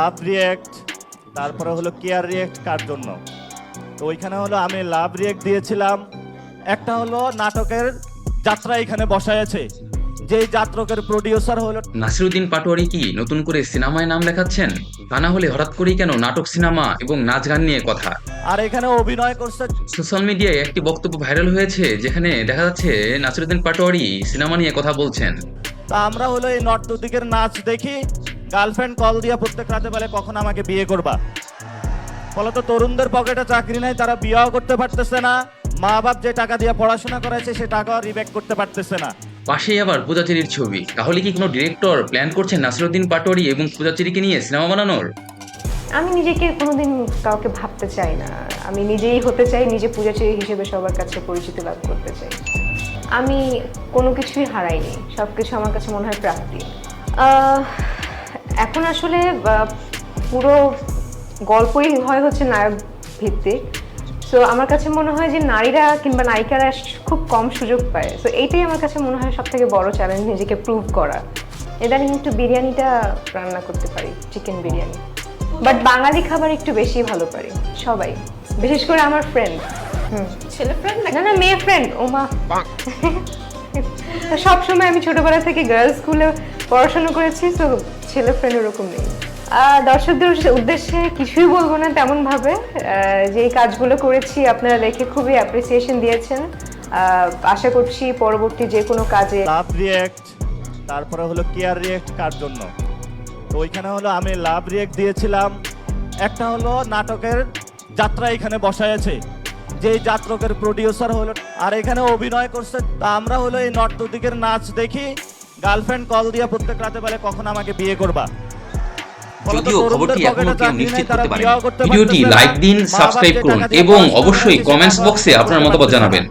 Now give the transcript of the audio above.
Love react, তারপরে হলো care react কার জন্য। তো ওইখানে হলো আমি লাভ রিয়েক্ট দিয়েছিলাম। একটা হলো নাটকের যাত্রা এখানে বসায়ছে, যেই যাত্রকের প্রডিউসার হলো নাসিরুদ্দিন পাটোয়ারি কি নতুন করে সিনেমায় নাম লেখাচ্ছেন? তা না হলে হঠাৎ করেই কেন নাটক, সিনেমা এবং নাচ গান নিয়ে কথা? আর এখানে অভিনয় করছে। সোশ্যাল মিডিয়ায় একটি বক্তব্য ভাইরাল হয়েছে যেখানে দেখা যাচ্ছে নাসিরুদ্দিন পাটোয়ারি সিনেমা নিয়ে কথা বলছেন। তা আমরা হলো এই নর্তদিকের নাচ দেখি, গার্লফ্রেন্ড কল দিয়া প্রত্যেক রাতে বলে কখন আমাকে বিয়ে করবা। ফলত তরুণদের পকেটে চাকরি নাই, তারা বিয়েও করতে পারতেছে না। মা বাপ যে টাকা দিয়ে পড়াশোনা করাইছে সে টাকাও রিব্যাক করতে পারতেছে না। পাশেই আবার পূজাচেরির ছবি। তাহলে কি কোনো ডিরেক্টর প্ল্যান করছেন নাসিরুদ্দিন পাটোয়ারি এবং পূজাচেরিকে নিয়ে সিনেমা বানানোর? আমি নিজেকে কোনোদিন কাউকে ভাবতে চাই না। আমি নিজেই হতে চাই, নিজে পূজাচেরি হিসেবে সবার কাছে পরিচিতি লাভ করতে চাই। আমি কোনো কিছুই হারাইনি, সব কিছু আমার কাছে মনে হয় প্রাপ্তি। এখন আসলে পুরো গল্পই হচ্ছে নায়ক ভিত্তিক। সো আমার কাছে মনে হয় যে নারীরা কিংবা নায়িকারা খুব কম সুযোগ পায়। সো এইটাই আমার কাছে মনে হয় সবথেকে বড় চ্যালেঞ্জ, নিজেকে প্রুভ করা। ইদানিং একটু বিরিয়ানিটা রান্না করতে পারি, চিকেন বিরিয়ানি। বাট বাঙালি খাবার একটু বেশি ভালো পারি সবাই, বিশেষ করে আমার ফ্রেন্ড। ছেলে ফ্রেন্ড না না, মেয়ে ফ্রেন্ড। ও মা, সবসময় আমি ছোটবেলা থেকে গার্লস স্কুলে পড়াশোনা করেছি, তো ছেলে ফ্রেন্ড ওরকম নেই। দর্শকদের উদ্দেশ্যে কিছুই বলবো না তেমন ভাবে। যে কাজগুলো করেছি আপনারা দেখে খুবই অ্যাপ্রিসিয়েশন দিয়েছেন। আশা করছি পরবর্তী যে কোনো কাজে। লাভ রিয়েক্ট, তারপরে হলো কেয়ার রিয়েক্ট কার জন্য। তো ওইখানে হলো আমি লাভ রিয়েক্ট দিয়েছিলাম। একটা হলো নাটকের যাত্রা এখানে বসায়ছে, যেই যাত্রকের প্রডিউসার হলো। আর এখানে অভিনয় করছে। তা আমরা হলো এই নর্তদিকের নাচ দেখি, গার্লফ্রেন্ড কল দিয়া প্রত্যেক রাতে বলে কখন আমাকে বিয়ে করবা। যদিও খবরটি এখনো কেউ নিশ্চিত করতে পারেনি। বিয়েও করতে ভিডিওটি পারতেছে না। লাইক দিন, মা বাপ সাবস্ক্রাইব যে করুন টাকা দিয়ে এবং পড়াশোনা অবশ্যই করাইছে সে কমেন্টস টাকাও বক্সে রিব্যাক আপনার করতে মতামত পারতেছে না। জানাবেন।